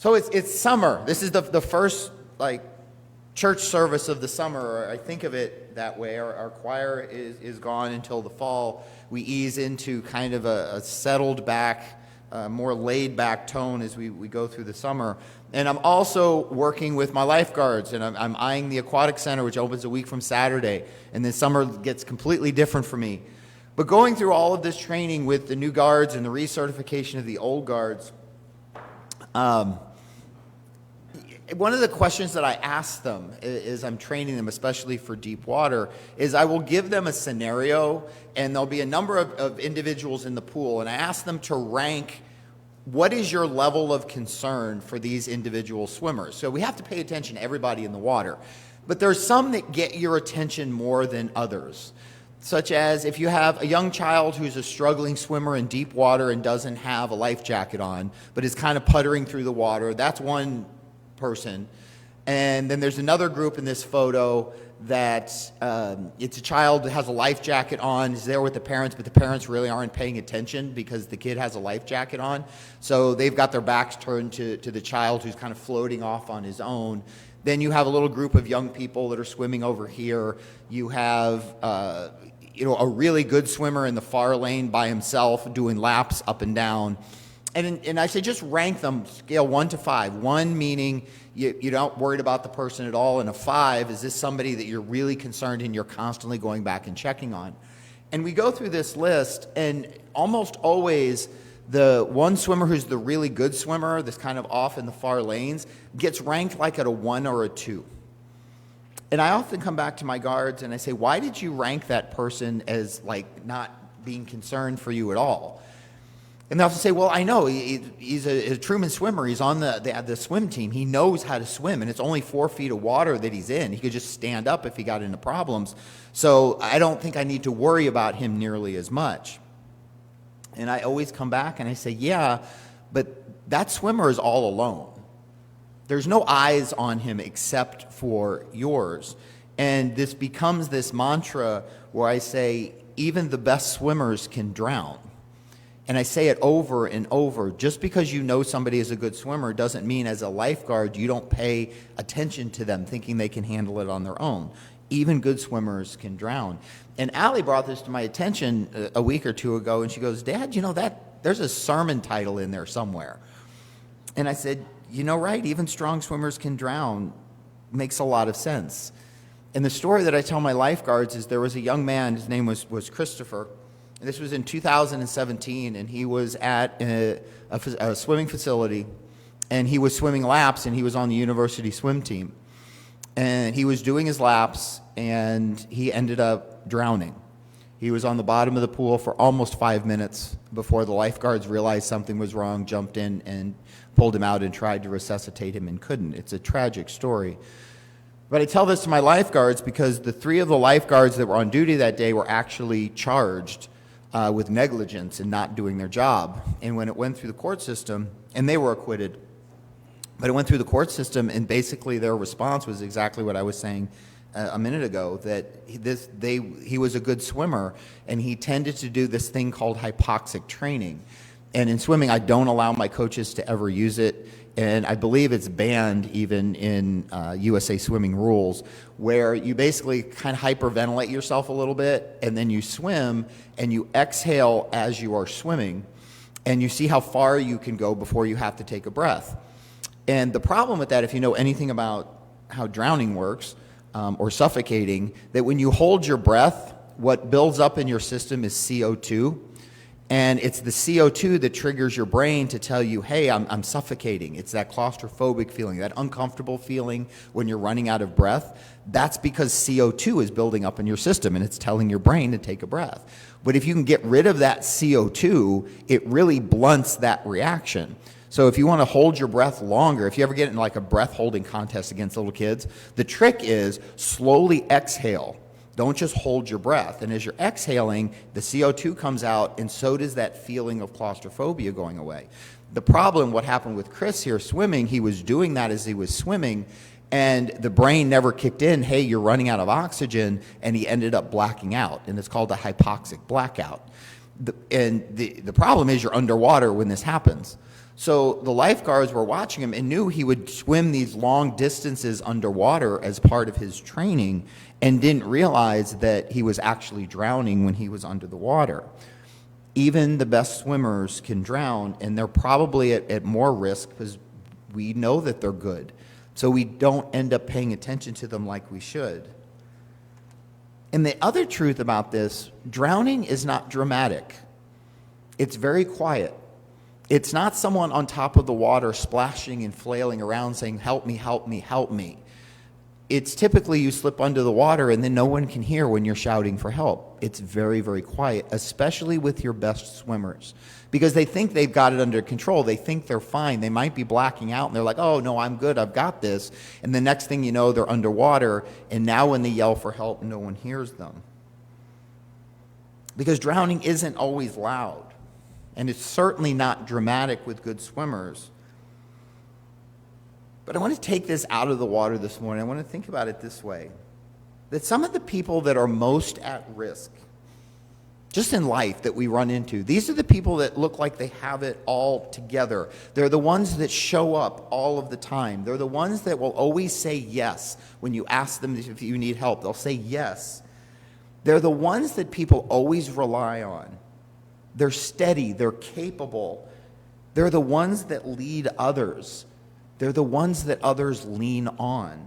So it's summer. This is the first like church service of the summer, or I think of it that way. Our choir is gone until the fall. We ease into kind of a settled back, more laid back tone as we go through the summer. And I'm also working with my lifeguards, and I'm eyeing the aquatic center, which opens a week from Saturday. And then summer gets completely different for me. But going through all of this training with the new guards and the recertification of the old guards, one of the questions that I ask them is I'm training them, especially for deep water, is I will give them a scenario, and there'll be a number of individuals in the pool, and I ask them to rank what is your level of concern for these individual swimmers. So we have to pay attention to everybody in the water, but there's some that get your attention more than others, such as if you have a young child who's a struggling swimmer in deep water and doesn't have a life jacket on, but is kind of puttering through the water. That's one person. And then there's another group in this photo that it's a child that has a life jacket on, is there with the parents, but the parents really aren't paying attention because the kid has a life jacket on. So they've got their backs turned to the child who's kind of floating off on his own. Then you have a little group of young people that are swimming over here. You have a really good swimmer in the far lane by himself doing laps up and down. And I say just rank them, scale 1 to 5. 1 meaning you're not worried about the person at all, and a 5 is this somebody that you're really concerned and you're constantly going back and checking on. And we go through this list, and almost always the one swimmer who's the really good swimmer, that's kind of off in the far lanes, gets ranked like at a 1 or a 2. And I often come back to my guards and I say, why did you rank that person as like not being concerned for you at all? And they'll have to say, well, I know, he's a Truman swimmer. He's on the swim team. He knows how to swim, and it's only 4 feet of water that he's in. He could just stand up if he got into problems. So I don't think I need to worry about him nearly as much. And I always come back and I say, yeah, but that swimmer is all alone. There's no eyes on him except for yours. And this becomes this mantra where I say, even the best swimmers can drown. And I say it over and over. Just because you know somebody is a good swimmer doesn't mean as a lifeguard you don't pay attention to them thinking they can handle it on their own. Even good swimmers can drown. And Allie brought this to my attention a week or two ago, and she goes, Dad, that there's a sermon title in there somewhere. And I said, right, even strong swimmers can drown. Makes a lot of sense. And the story that I tell my lifeguards is there was a young man, his name was Christopher. And this was in 2017, and he was at a swimming facility, and he was swimming laps, and he was on the university swim team. And he was doing his laps, and he ended up drowning. He was on the bottom of the pool for almost 5 minutes before the lifeguards realized something was wrong, jumped in and pulled him out and tried to resuscitate him and couldn't. It's a tragic story. But I tell this to my lifeguards because the 3 of the lifeguards that were on duty that day were actually charged with negligence and not doing their job. And when it went through the court system, and they were acquitted, but it went through the court system, and basically their response was exactly what I was saying a minute ago, that he was a good swimmer, and he tended to do this thing called hypoxic training. And in swimming, I don't allow my coaches to ever use it, and I believe it's banned even in USA Swimming rules, where you basically kind of hyperventilate yourself a little bit, and then you swim, and you exhale as you are swimming, and you see how far you can go before you have to take a breath. And the problem with that, if you know anything about how drowning works, or suffocating, that when you hold your breath, what builds up in your system is CO2. And it's the CO2 that triggers your brain to tell you, hey, I'm suffocating. It's that claustrophobic feeling, that uncomfortable feeling when you're running out of breath. That's because CO2 is building up in your system, and it's telling your brain to take a breath. But if you can get rid of that CO2, it really blunts that reaction. So if you want to hold your breath longer, if you ever get in like a breath holding contest against little kids, the trick is slowly exhale. Don't just hold your breath. And as you're exhaling, the CO2 comes out, and so does that feeling of claustrophobia going away. The problem, what happened with Chris here swimming, he was doing that as he was swimming, and the brain never kicked in, hey, you're running out of oxygen, and he ended up blacking out, and it's called a hypoxic blackout. The problem is you're underwater when this happens. So the lifeguards were watching him and knew he would swim these long distances underwater as part of his training, and didn't realize that he was actually drowning when he was under the water. Even the best swimmers can drown, and they're probably at more risk because we know that they're good. So we don't end up paying attention to them like we should. And the other truth about this, drowning is not dramatic. It's very quiet. It's not someone on top of the water splashing and flailing around saying, "Help me, help me, help me." It's typically you slip under the water and then no one can hear when you're shouting for help. It's very, very quiet, especially with your best swimmers, because they think they've got it under control. They think they're fine. They might be blacking out and they're like, "Oh, no, I'm good. I've got this." And the next thing you know, they're underwater, and now when they yell for help, no one hears them. Because drowning isn't always loud, and it's certainly not dramatic with good swimmers. But I want to take this out of the water this morning. I want to think about it this way, that some of the people that are most at risk, just in life that we run into, these are the people that look like they have it all together. They're the ones that show up all of the time. They're the ones that will always say yes when you ask them if you need help. They'll say yes. They're the ones that people always rely on. They're steady. They're capable. They're the ones that lead others. They're the ones that others lean on.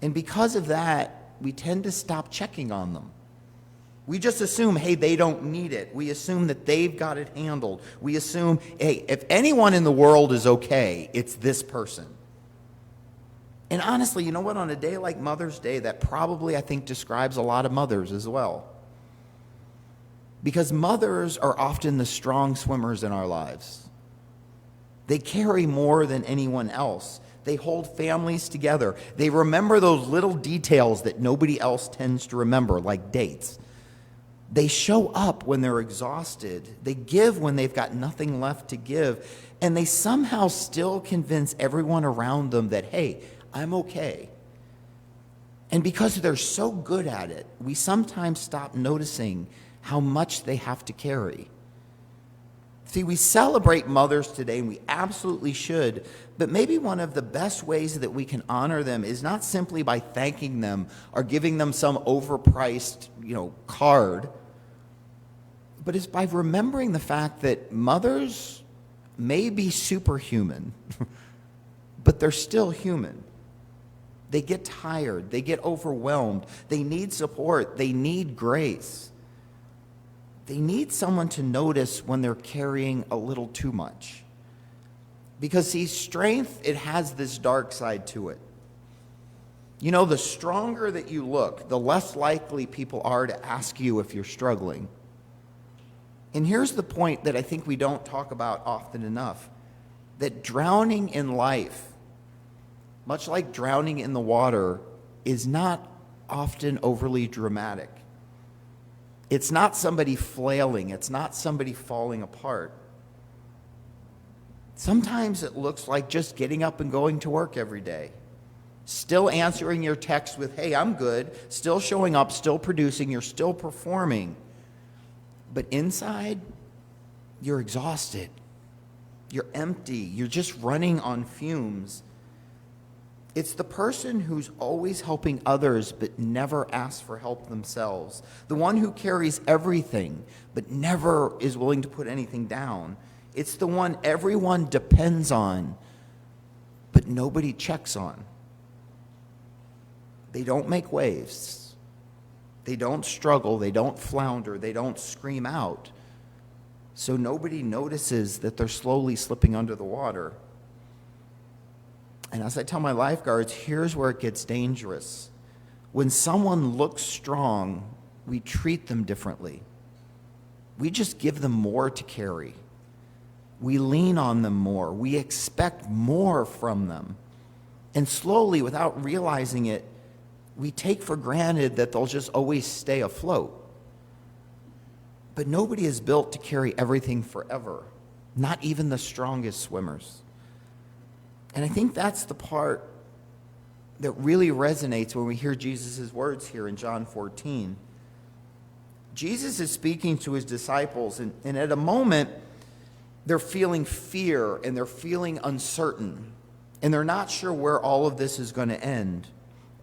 And because of that, we tend to stop checking on them. We just assume, hey, they don't need it. We assume that they've got it handled. We assume, hey, if anyone in the world is okay, it's this person. And honestly, you know what? On a day like Mother's Day, that probably, I think, describes a lot of mothers as well. Because mothers are often the strong swimmers in our lives. They carry more than anyone else. They hold families together. They remember those little details that nobody else tends to remember, like dates. They show up when they're exhausted. They give when they've got nothing left to give. And they somehow still convince everyone around them that, hey, I'm okay. And because they're so good at it, we sometimes stop noticing how much they have to carry. See, we celebrate mothers today, and we absolutely should, but maybe one of the best ways that we can honor them is not simply by thanking them or giving them some overpriced, card, but it's by remembering the fact that mothers may be superhuman, but they're still human. They get tired, they get overwhelmed, they need support, they need grace. They need someone to notice when they're carrying a little too much. Because, see, strength, it has this dark side to it. The stronger that you look, the less likely people are to ask you if you're struggling. And here's the point that I think we don't talk about often enough, that drowning in life, much like drowning in the water, is not often overly dramatic. It's not somebody flailing. It's not somebody falling apart. Sometimes it looks like just getting up and going to work every day. Still answering your text with, hey, I'm good. Still showing up, still producing, you're still performing. But inside, you're exhausted. You're empty. You're just running on fumes. It's the person who's always helping others but never asks for help themselves. The one who carries everything but never is willing to put anything down. It's the one everyone depends on but nobody checks on. They don't make waves. They don't struggle. They don't flounder. They don't scream out. So nobody notices that they're slowly slipping under the water. And as I tell my lifeguards, here's where it gets dangerous. When someone looks strong, we treat them differently. We just give them more to carry. We lean on them more. We expect more from them. And slowly, without realizing it, we take for granted that they'll just always stay afloat. But nobody is built to carry everything forever, not even the strongest swimmers. And I think that's the part that really resonates when we hear Jesus' words here in John 14. Jesus is speaking to his disciples, and at a moment, They're feeling fear and they're feeling uncertain, and they're not sure where all of this is going to end.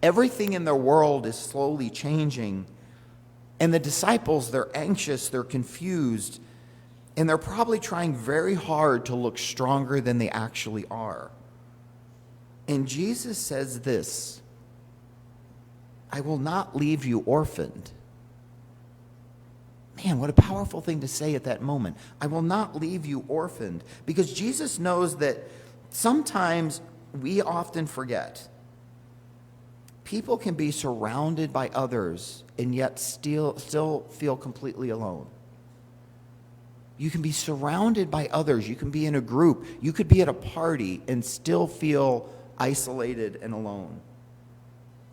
Everything in their world is slowly changing, and the disciples, they're anxious, they're confused, and they're probably trying very hard to look stronger than they actually are. And Jesus says this, I will not leave you orphaned. Man, what a powerful thing to say at that moment. I will not leave you orphaned. Because Jesus knows that sometimes we often forget. People can be surrounded by others and yet still feel completely alone. You can be surrounded by others. You can be in a group. You could be at a party and still feel isolated and alone.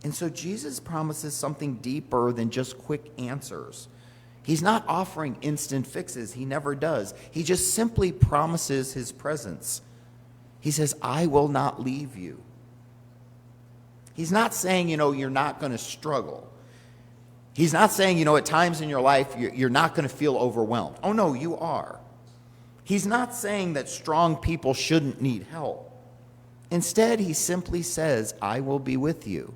And so Jesus promises something deeper than just quick answers. He's not offering instant fixes. He never does. He just simply promises his presence. He says, I will not leave you. He's not saying, you're not going to struggle. He's not saying, at times in your life, you're not going to feel overwhelmed. Oh, no, you are. He's not saying that strong people shouldn't need help. Instead, he simply says, I will be with you.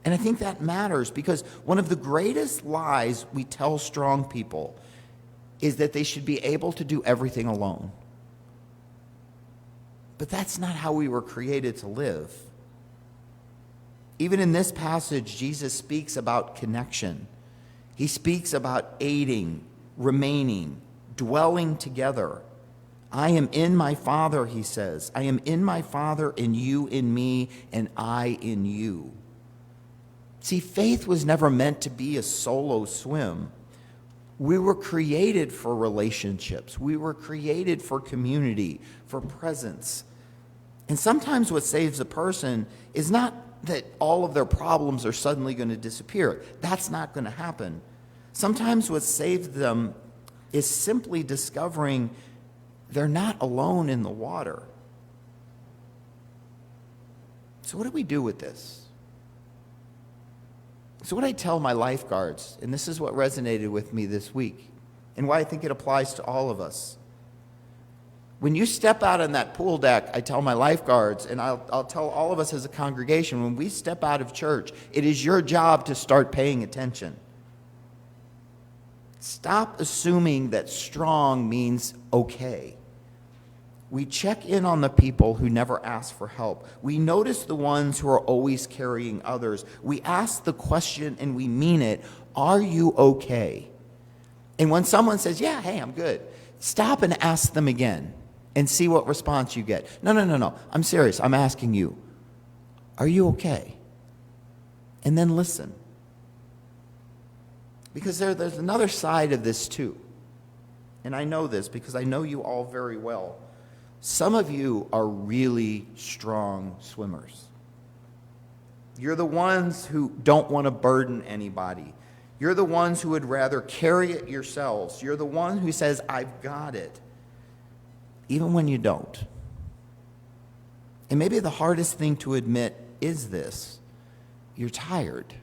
And I think that matters because one of the greatest lies we tell strong people is that they should be able to do everything alone. But that's not how we were created to live. Even in this passage, Jesus speaks about connection. He speaks about aiding, remaining, dwelling together. I am in my Father, he says. I am in my Father, and you in me, and I in you. See, faith was never meant to be a solo swim. We were created for relationships. We were created for community, for presence. And sometimes what saves a person is not that all of their problems are suddenly going to disappear. That's not going to happen. Sometimes what saves them is simply discovering they're not alone in the water. So what do we do with this? So what I tell my lifeguards, and this is what resonated with me this week, and why I think it applies to all of us. When you step out on that pool deck, I tell my lifeguards, and I'll tell all of us as a congregation, when we step out of church, it is your job to start paying attention. Stop assuming that strong means okay. We check in on the people who never ask for help. We notice the ones who are always carrying others. We ask the question and we mean it, are you okay? And when someone says, yeah, hey, I'm good, stop and ask them again and see what response you get. No, I'm serious. I'm asking you, are you okay? And then listen. Because there's another side of this too. And I know this because I know you all very well. Some of you are really strong swimmers. You're the ones who don't want to burden anybody. You're the ones who would rather carry it yourselves. You're the one who says, I've got it, even when you don't. And maybe the hardest thing to admit is this. You're tired.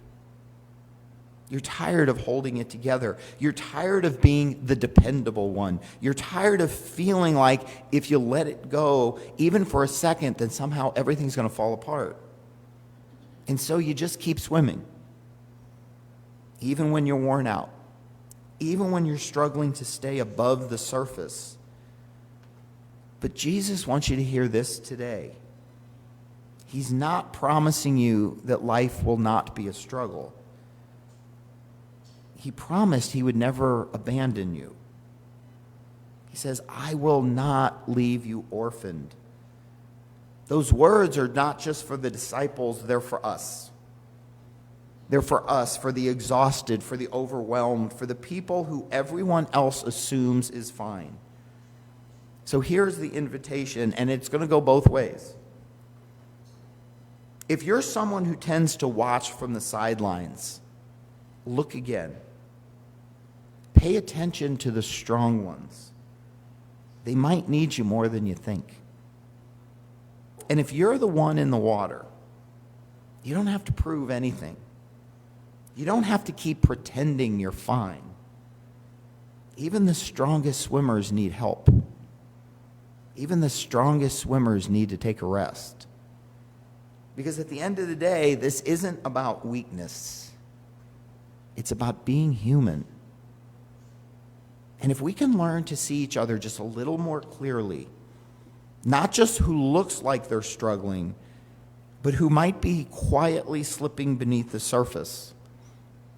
You're tired of holding it together. You're tired of being the dependable one. You're tired of feeling like if you let it go, even for a second, then somehow everything's going to fall apart. And so you just keep swimming, even when you're worn out, even when you're struggling to stay above the surface. But Jesus wants you to hear this today. He's not promising you that life will not be a struggle. He promised he would never abandon you. He says, I will not leave you orphaned. Those words are not just for the disciples, they're for us. They're for us, for the exhausted, for the overwhelmed, for the people who everyone else assumes is fine. So here's the invitation, and it's going to go both ways. If you're someone who tends to watch from the sidelines, look again. Pay attention to the strong ones. They might need you more than you think. And if you're the one in the water, you don't have to prove anything. You don't have to keep pretending you're fine. Even the strongest swimmers need help. Even the strongest swimmers need to take a rest. Because at the end of the day, this isn't about weakness. It's about being human. And if we can learn to see each other just a little more clearly, not just who looks like they're struggling, but who might be quietly slipping beneath the surface,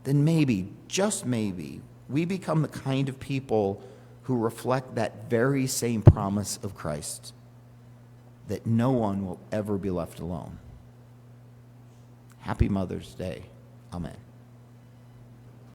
then maybe, just maybe, we become the kind of people who reflect that very same promise of Christ, that no one will ever be left alone. Happy Mother's Day. Amen.